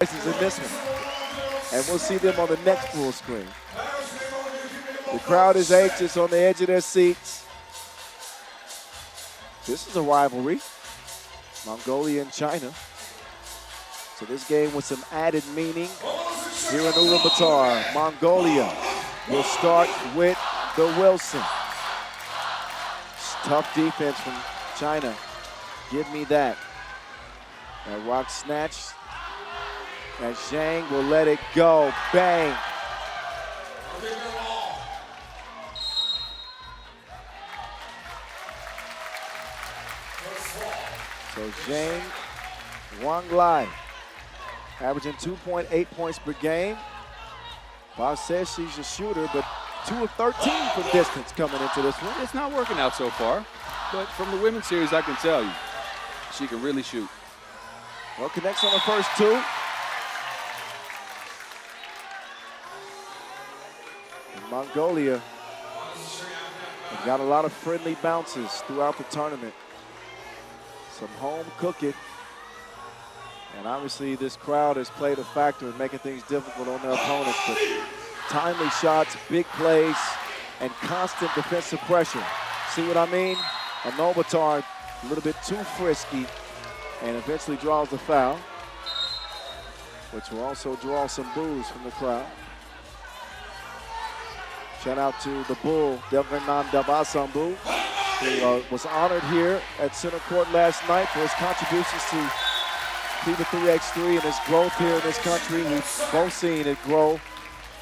in this one. And we'll see them on the next full screen. The crowd is anxious on the edge of their seats. This is a rivalry. Mongolia and China. So this game with some added meaning here in Ulaanbaatar. Mongolia will start with the Wilson. Tough defense from China. Give me that. That rock snatch. And Zhang will let it go. Bang. So Zhang Wanglai averaging 2.8 points per game. Boss says she's a shooter, but 2 of 13 from distance coming into this one. It's not working out so far, but from the women's series, I can tell you, she can really shoot. Well, connects on the first two. And Mongolia have got a lot of friendly bounces throughout the tournament. Some home cooking. And obviously this crowd has played a factor in making things difficult on their opponents. But timely shots, big plays, and constant defensive pressure. See what I mean? Ulaanbaatar a little bit too frisky and eventually draws the foul, which will also draw some boos from the crowd. Shout out to the Bull, Devrinan Davasambu, who was honored here at Center Court last night for his contributions to FIBA 3x3 and his growth here in this country. We've both seen it grow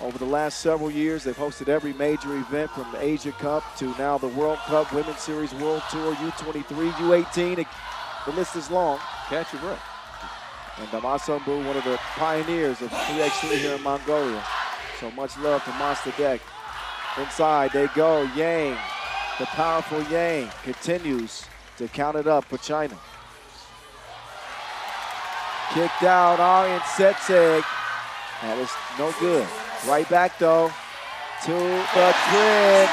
over the last several years. They've hosted every major event from the Asia Cup to now the World Cup, Women's Series, World Tour, U23, U18. The list is long. Catch your breath. And Davasambu, one of the pioneers of 3x3 here in Mongolia. So much love to Monster Deck. Inside they go. Yang, the powerful Yang, continues to count it up for China. Kicked out, Aryan Setseg. That is no good. Right back though to the grid.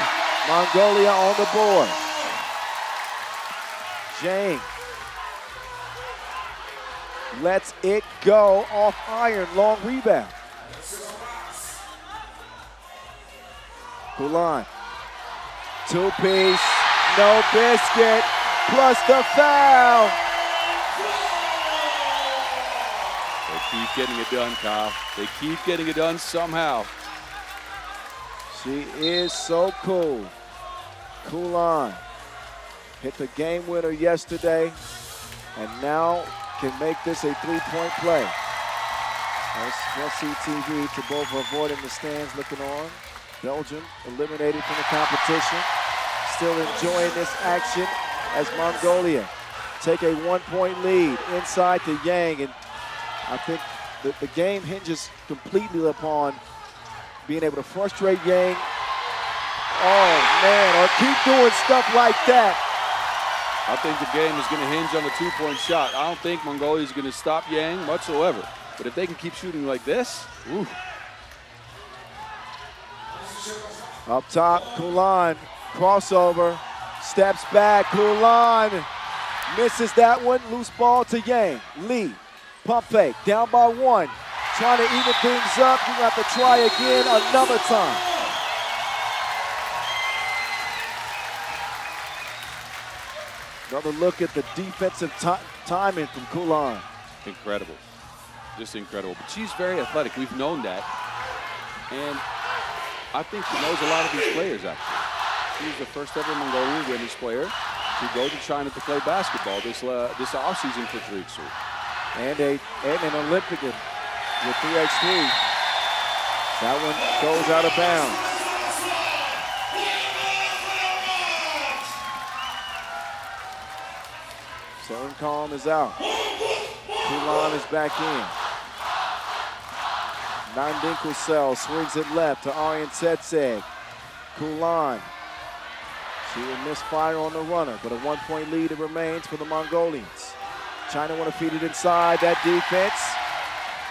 Mongolia on the board. Zhang lets it go off iron. Long rebound. Ulan. Two-piece. No biscuit. Plus the foul. They keep getting it done, Kyle. They keep getting it done somehow. She is so cool. Ulan hit the game winner yesterday and now can make this a three-point play. Let's see TV to both avoiding the stands looking on. Belgium eliminated from the competition. Still enjoying this action as Mongolia take a one-point lead inside to Yang. And I think the game hinges completely upon being able to frustrate Yang. Oh, man, or keep doing stuff like that. I think the game is going to hinge on the two-point shot. I don't think Mongolia is going to stop Yang whatsoever. But if they can keep shooting like this, ooh. Up top, Ulan, crossover, steps back, Ulan misses that one, loose ball to Yang. Lee, pump fake, down by one, trying to even things up. You have to try again another time. Another look at the defensive timing from Ulan. Incredible, just incredible. But she's very athletic, we've known that. And I think she knows a lot of these players, actually. She's the first ever Mongolian women's player to go to China to play basketball this offseason for 3x3. And an Olympic with 3x3. That one goes out of bounds. Serencon is out. Ulan is back in. Nandinkusel swings it left to Aryan Setseg. Ulan. She will miss fire on the runner, but a one-point lead it remains for the Mongolians. China want to feed it inside. That defense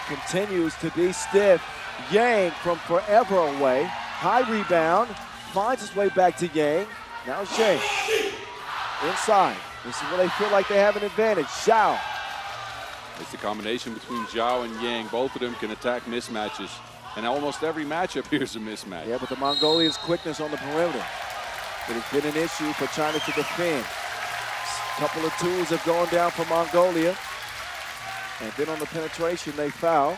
continues to be stiff. Yang from forever away. High rebound. Finds his way back to Yang. Now Zhang. Inside. This is where they feel like they have an advantage. Zhao It's the combination between Zhao and Yang. Both of them can attack mismatches. And almost every matchup here's a mismatch. Yeah, but the Mongolians' quickness on the perimeter. It has been an issue for China to defend. A couple of twos have gone down for Mongolia. And then on the penetration, they foul.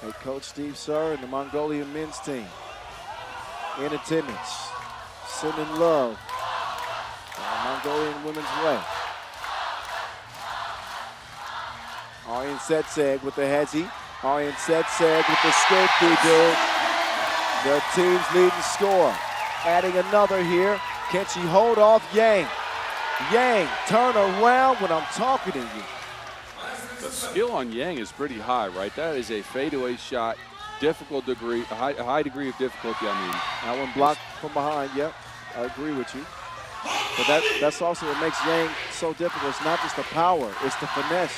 Head coach Steve Sir and the Mongolian men's team in attendance, sending love the Mongolian women's way. Aryan Setseg with the hezzy. Aryan Setseg with the scoopy dude. The team's leading scorer. Adding another here. Can she hold off Yang? Yang, turn around when I'm talking to you. The skill on Yang is pretty high, right? That is a fadeaway shot. Difficult degree, a high degree of difficulty, I mean. That one blocked from behind, yep. I agree with you. But that's also what makes Yang so difficult. It's not just the power, it's the finesse.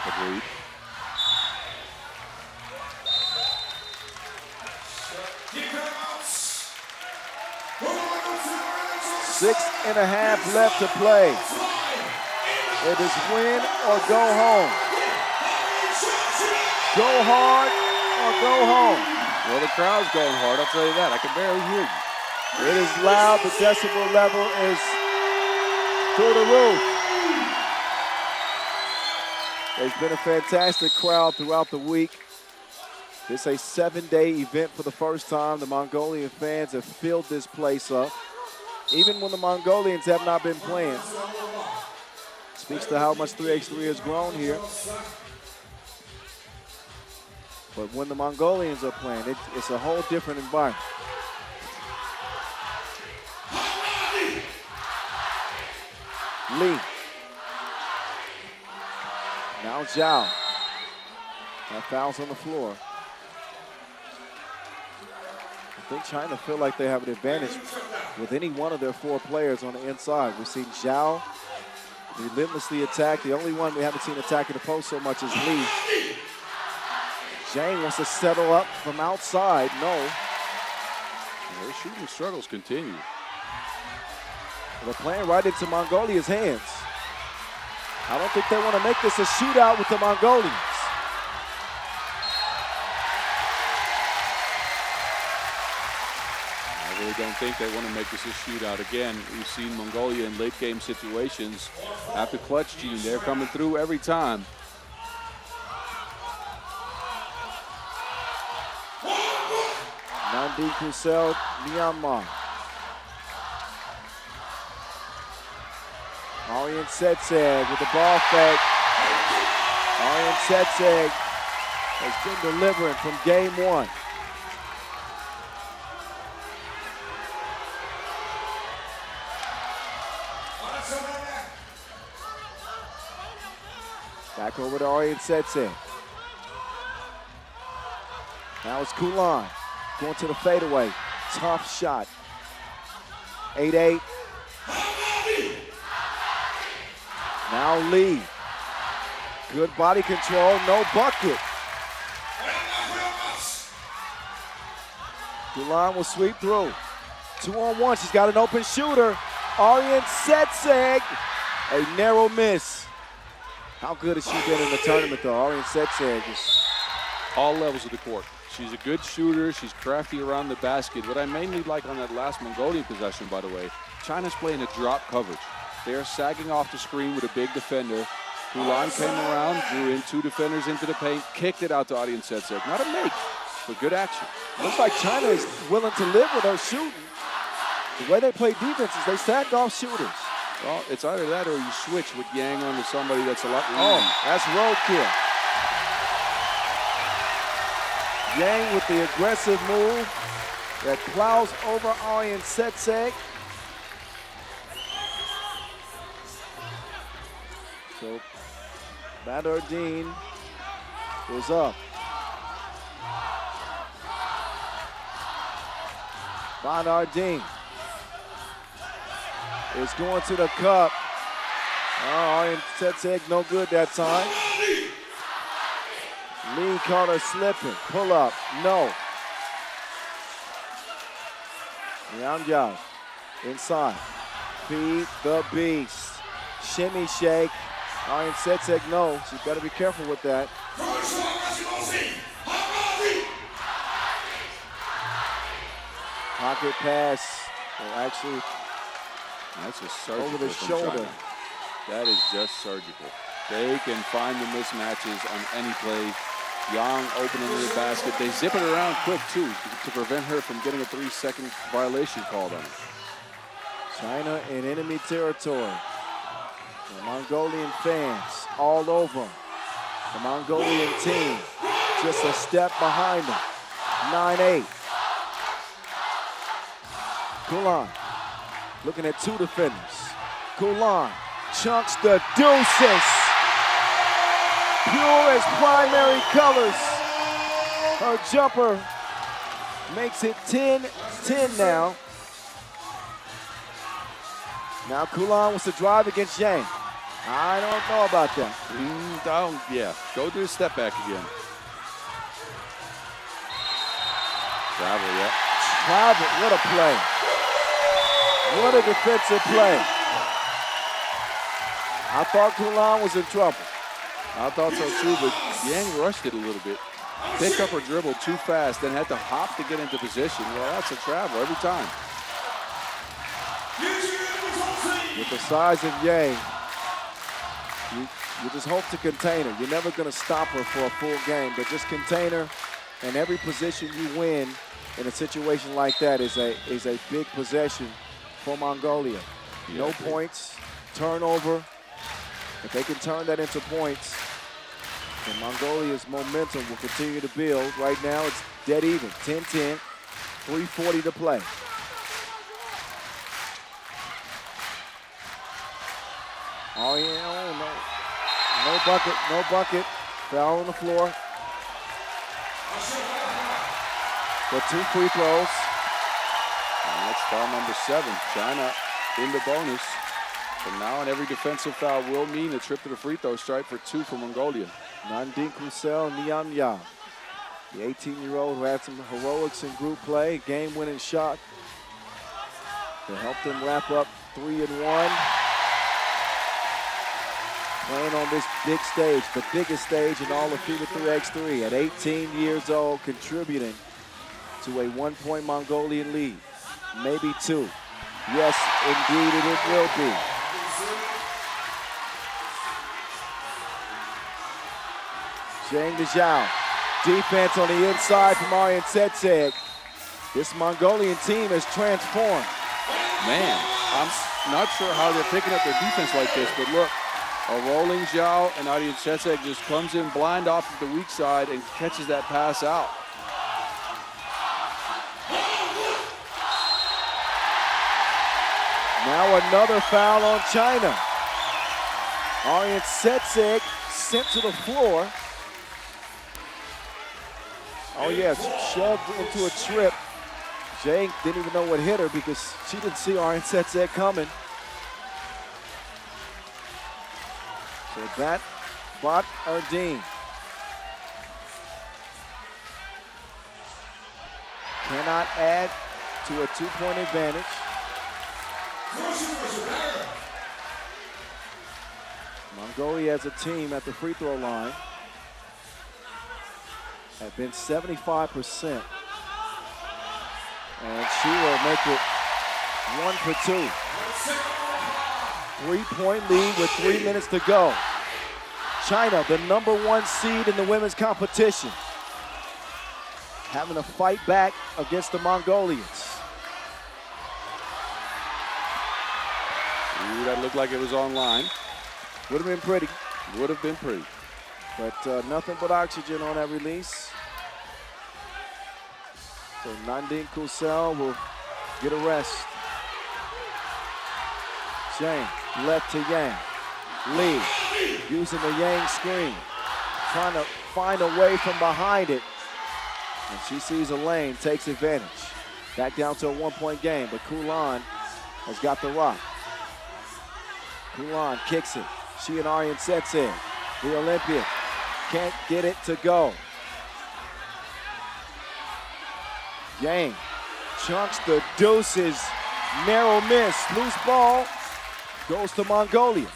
Agreed. Six and a half left to play. It is win or go home. Go hard or go home. Well, the crowd's going hard, I'll tell you that. I can barely hear you. It is loud. The decibel level is through the roof. There's been a fantastic crowd throughout the week. This is a 7-day event for the first time. The Mongolian fans have filled this place up. Even when the Mongolians have not been playing. Speaks to how much 3x3 has grown here. But when the Mongolians are playing, it's a whole different environment. Lee. Now Zhao. That foul's on the floor. I think China feel like they have an advantage with any one of their 4 players on the inside. We've seen Zhao relentlessly attack. The only one we haven't seen attacking the post so much is Lee. Zhang wants to settle up from outside. No. Their shooting struggles continue. They're playing right into Mongolia's hands. I don't think they want to make this a shootout with the Mongolians. I really don't think they want to make this a shootout. Again, we've seen Mongolia in late game situations have the clutch gene. They're coming through every time. Nandi Kusel, Myanmar. Aryan Setseg with the ball fake. Aryan Setseg has been delivering from game 1. Back over to Aryan Setseg. Now it's Kulan going to the fadeaway. Tough shot. 8-8. Now Lee. Good body control, no bucket. Kulan will sweep through. 2-on-1, she's got an open shooter. Aryan Setseg, a narrow miss. How good has she been in the tournament though? Aryan Setseg is all levels of the court. She's a good shooter. She's crafty around the basket. What I mainly like on that last Mongolian possession, by the way, China's playing a drop coverage. They're sagging off the screen with a big defender. Ulaanbaatar came around, drew in 2 defenders into the paint, kicked it out to Aryan Setseg. Not a make, but good action. Looks like China is willing to live with her shooting. The way they play defense is they sack off shooters. Well, it's either that or you switch with Yang onto somebody that's a lot more. Oh, that's roadkill. Yang with the aggressive move that plows over Aryan Setseg. So, Badardine is up. Badardine is going to the cup. Oh, Aryan Setseg no good that time. Lee caught her slipping. Pull up. No. Ulaanbaatar inside. Feed the beast. Shimmy shake. Aryan Setsek knows. You better be careful with that. Pocket pass. Well, actually, that's just surgical over the from shoulder. China. That is just surgical. They can find the mismatches on any play. Yang opening the basket. They zip it around quick, too, to prevent her from getting a 3-second violation called on her. China in enemy territory. The Mongolian fans all over them. The Mongolian team just a step behind them. 9-8. Kulan looking at two defenders. Kulan chunks the deuces. Pure as primary colors. Her jumper makes it 10-10 now. Now Kulan wants to drive against Yang. I don't know about that. Yeah, go do a step back again. Travel, yeah. Travel, what a play. What a defensive play. I thought Kulan was in trouble. I thought so too, but Yang rushed it a little bit. Picked up her dribble too fast, then had to hop to get into position. Well, that's a travel every time. With the size of Yang, you just hope to contain her. You're never going to stop her for a full game, but just contain her. And every position you win in a situation like that is a big possession for Mongolia. Yeah, no points, turnover. If they can turn that into points, then Mongolia's momentum will continue to build. Right now, it's dead even, 10-10, 3:40 to play. Oh, yeah, no bucket, no bucket. Foul on the floor. For 2 free throws. And that's foul number 7. China in the bonus. From now on, every defensive foul will mean a trip to the free throw stripe for 2 for Mongolia. Nandin Kusel Niamya, the 18-year-old who had some heroics in group play, game-winning shot to help them wrap up 3-1. Playing on this big stage, the biggest stage in all of FIBA 3x3 at 18 years old, contributing to a 1-point Mongolian lead, maybe 2. Yes, indeed it will be. Zhang Dezhao, defense on the inside from Aryan Setsek. This Mongolian team has transformed. Man, I'm not sure how they're picking up their defense like this, but look, a rolling Zhao and Aryan Setsek just comes in blind off of the weak side and catches that pass out. Now another foul on China. Aryan Setsek sent to the floor. Oh yeah, shoved into a trip. Zhang didn't even know what hit her because she didn't see Aryan Setsek coming. So that bought Erdine. Cannot add to a 2-point advantage. Mongolia as a team at the free throw line have been 75%. And she will make it 1 for 2. 3-point lead with 3 minutes to go. China, the #1 seed in the women's competition, having to fight back against the Mongolians. Ooh, that looked like it was online. Would have been pretty. Would have been pretty. But nothing but oxygen on that release. So Nandin Kusel will get a rest. Zhang left to Yang. Lee using the Yang screen. Trying to find a way from behind it. And she sees a lane, takes advantage. Back down to a 1-point game, but Kulan has got the rock. Kulan kicks it. She and Aryan Setsek, the Olympian, can't get it to go. Yang chunks the deuces. Narrow miss. Loose ball goes to Mongolia.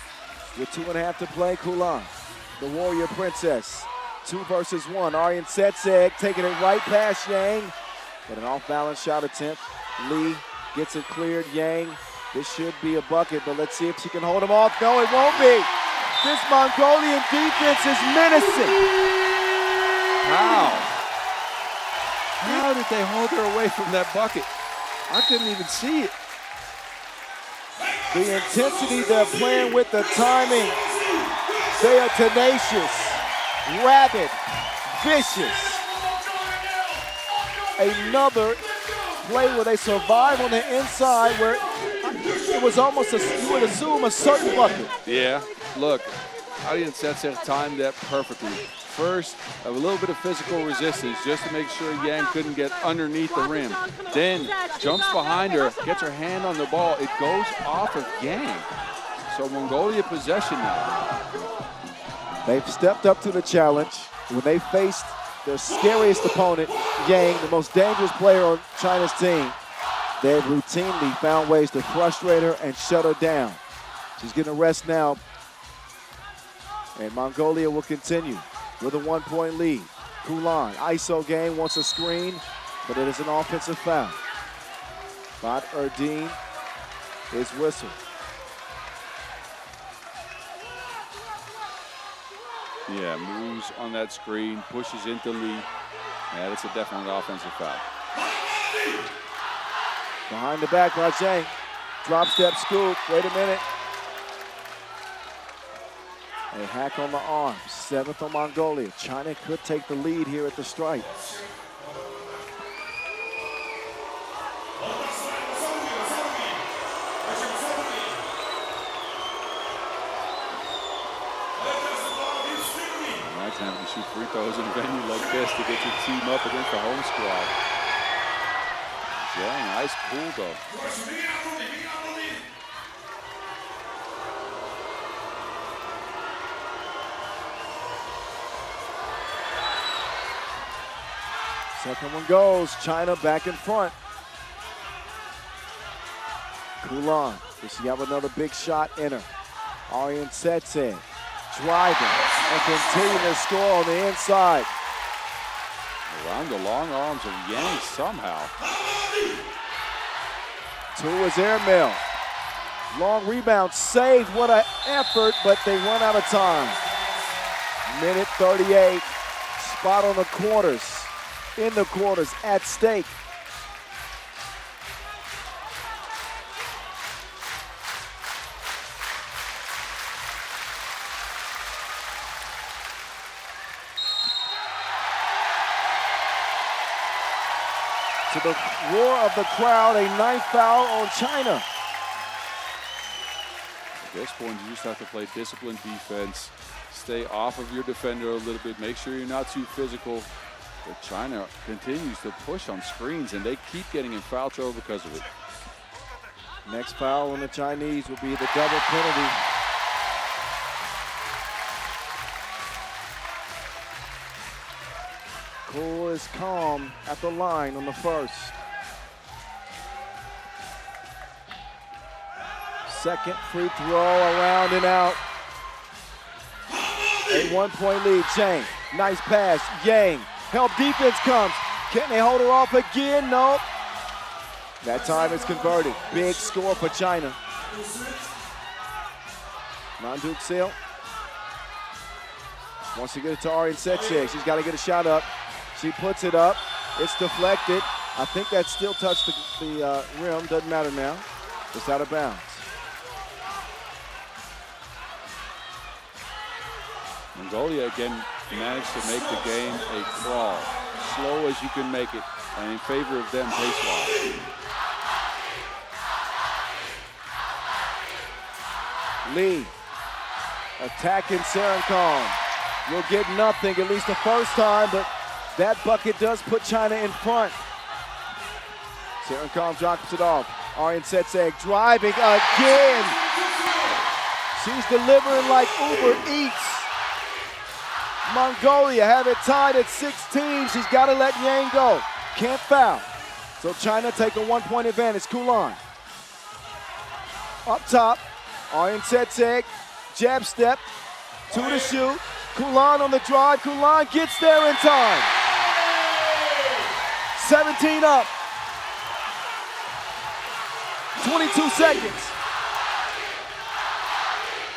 with 2.5 to play. Kulan, the warrior princess. 2 versus 1. Aryan Setseg taking it right past Yang. But an off-balance shot attempt. Lee gets it cleared. Yang, this should be a bucket, but let's see if she can hold him off. No, it won't be. This Mongolian defense is menacing. How? How did they hold her away from that bucket? I couldn't even see it. The intensity they're playing with, the timing. They are tenacious, rabid, vicious. Another play where they survive on the inside where it was almost, you would assume, a certain bucket. Yeah, look, Aryan Setseg timed that perfectly. First, a little bit of physical resistance just to make sure Yang couldn't get underneath the rim. Then jumps behind her, gets her hand on the ball. It goes off of Yang. So Mongolia possession now. They've stepped up to the challenge when they faced their scariest opponent, Yang, the most dangerous player on China's team. They've routinely found ways to frustrate her and shut her down. She's getting a rest now. And Mongolia will continue with a 1-point lead. Kulan, ISO game, wants a screen, but it is an offensive foul. Bot Erdine is whistled. Yeah, moves on that screen, pushes into Lee. Yeah, that's a definite offensive foul. Behind the back by Zhang. Drop step scoop. Wait a minute. A hack on the arm. 7th on Mongolia. China could take the lead here at the stripe. Imagine having to shoot free throws in a venue like this to get your team up against the home squad. Yeah, nice, cool though. Second one goes. China back in front. Kulan. Does she have another big shot in her? Aryan Setseg driving and continuing to score on the inside. Around the long arms of Yang somehow. 2 is airmail. Long rebound saved. What an effort, but they run out of time. Minute 38. Spot on the quarters. In the quarters at stake. To the roar of the crowd, a 9th foul on China. At this point, you just have to play disciplined defense. Stay off of your defender a little bit. Make sure you're not too physical. But China continues to push on screens, and they keep getting in foul trouble because of it. Next foul on the Chinese will be the double penalty. Cool is calm at the line on the first. Second free throw, around and out. A 1-point lead, Chang. Nice pass, Yang. Help defense comes. Can they hold her off again? No. That time is converted. Big score for China. Manduk Sil wants to get it to Aryan Setseg. She's got to get a shot up. She puts it up. It's deflected. I think that still touched the rim. Doesn't matter now. It's out of bounds. Mongolia again managed to make the game a crawl. Slow as you can make it, and in favor of them pace-wise. Lee attacking Serenkong. Will get nothing, at least the first time, but that bucket does put China in front. Serenkong drops it off. Aryan Setseg driving again. She's delivering like Uber Eats. Mongolia have it tied at 16. She's got to let Yang go. Can't foul. So China take a 1-point advantage. Kulan. Up top. Aryan Setseg Jab step, 2 to shoot. Kulan on the drive. Kulan gets there in time. 17 up. 22 seconds.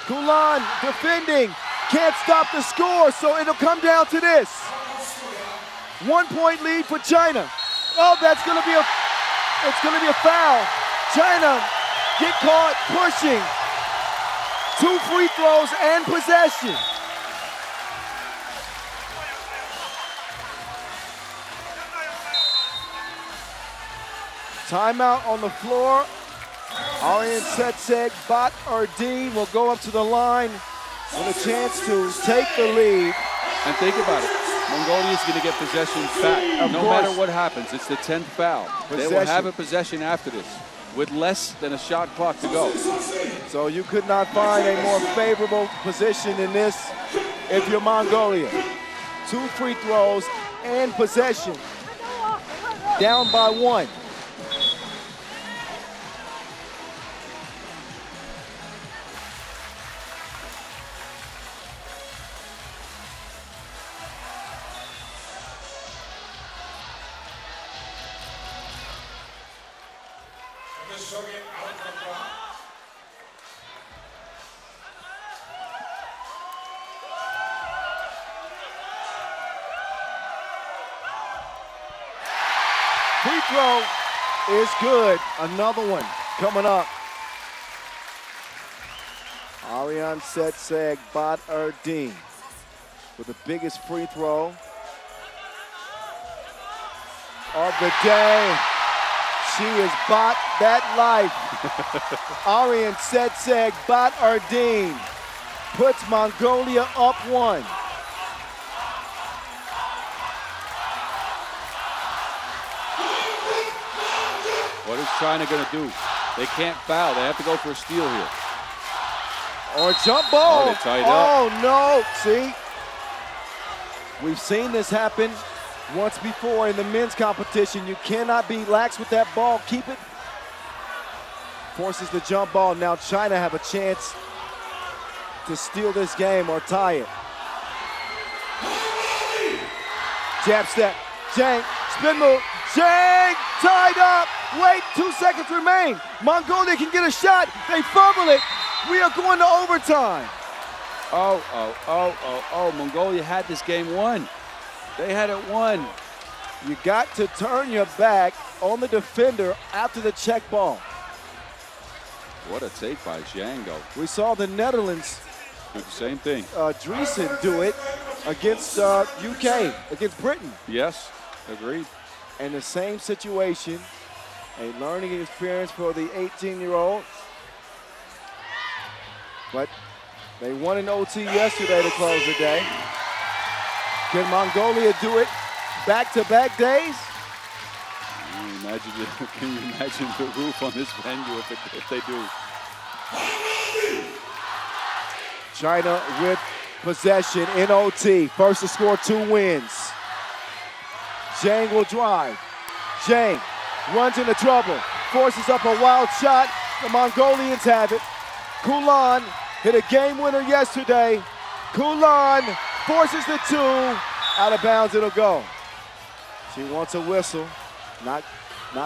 Kulan defending. Can't stop the score, so it'll come down to this. 1 point lead for China. Oh, it's gonna be a foul. China get caught pushing. 2 free throws and possession. Timeout on the floor. Arian Setseg, Bat Erdene will go up to the line with a chance to take the lead. And think about it. Mongolia is going to get possession back. No matter what happens, it's the 10th foul. They will have a possession after this with less than a shot clock to go. So you could not find a more favorable position in this if you're Mongolia. 2 free throws and possession. Down by 1. Free throw is good. Another one coming up. Arian Setseg, Bat Erdene with the biggest free throw of the day. She is bought that life. Arian Setseg, Bat Erdene puts Mongolia up 1. What is China going to do? They can't foul. They have to go for a steal here. Or a jump ball. Oh, they tied up. Oh, no. See? We've seen this happen once before in the men's competition. You cannot be lax with that ball. Keep it. Forces the jump ball. Now China have a chance to steal this game or tie it. Jab step. Zhang. Spin move. Zhang tied up. Wait, 2 seconds remain. Mongolia can get a shot. They fumble it. We are going to overtime. Oh. Mongolia had this game won. They had it won. You got to turn your back on the defender after the check ball. What a take by Zhang, though. We saw the Netherlands. Same thing. Dreesen do it against UK, against Britain. Yes, agreed. And the same situation, a learning experience for the 18-year-old. But they won an OT yesterday to close the day. Can Mongolia do it back-to-back days? Can you imagine the roof on this venue if they do? China with possession in OT. First to score 2 wins. Zhang will drive. Zhang runs into trouble. Forces up a wild shot. The Mongolians have it. Kulan hit a game winner yesterday. Kulan forces the 2. Out of bounds it'll go. She wants a whistle. Not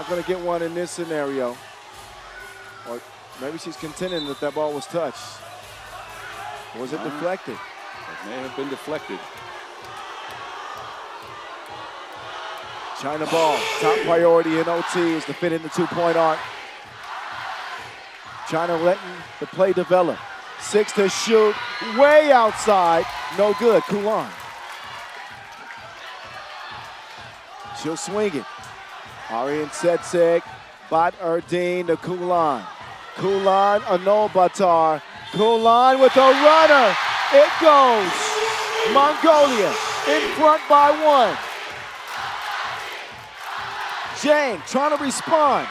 going to get one in this scenario. Or maybe she's contending that that ball was touched. Or was it deflected? It may have been deflected. China ball. Top priority in OT is to fit in the 2-point arc. China letting the play develop. 6 to shoot. Way outside. No good. Kulan. She'll swing it. Arian Setseg, Bat Erdene to Kulan. Kulan, Ulaanbaatar. Kulan with a runner. It goes. Mongolia in front by 1. Zhang trying to respond.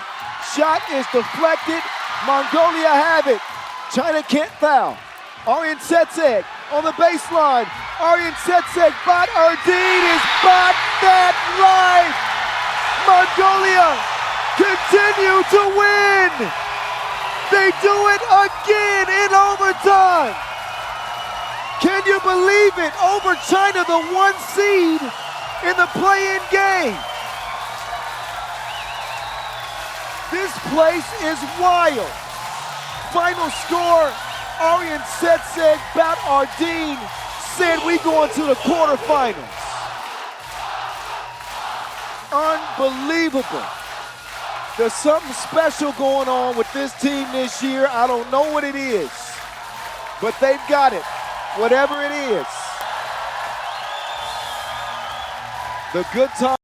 Shot is deflected. Mongolia have it. China can't foul. Arian Setseg on the baseline. Arian Setseg, Bat Erdene is bought that life. Mongolia continue to win. They do it again in overtime. Can you believe it? Over China, the 1 seed in the play-in game. This place is wild. Final score, Aryan Setseg Bat Ardeen said we going to the quarterfinals. Unbelievable. There's something special going on with this team this year. I don't know what it is, but they've got it, whatever it is. The good time.